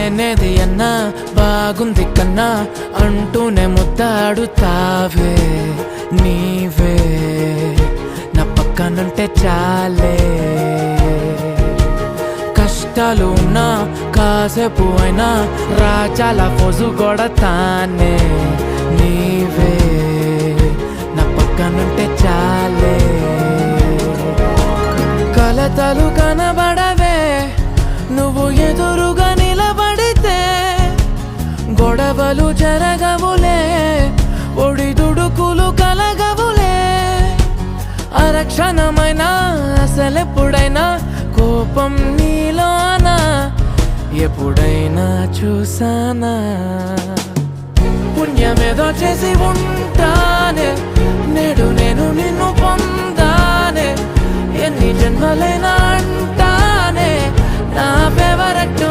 లేనేది అన్నా బాగుంది కన్నా అంటూనే ముద్దాడుతావే నీవే నా పక్కనుంటే చాలే కష్టాలు ఉన్నా కాసేపు అయినా రాజాల ఫోజు కొడతానే నీవే నా పక్కనుంటే చాలే కలతలు కనబడవే నువ్వు ఎదురుగా నిలబడితే గొడవలు జరగవులే ఒడిదుడుకులు కలగవులే అరక్షణమైనా అసలెప్పుడైనా కోపం నీలోనా ఎప్పుడైనా చూసానా పుణ్యమేదో చేసి ఉంటానే నేడు నేను నిన్ను పొందానే ఎన్ని జన్మలైనా అంటానే నా ఫేవరెట్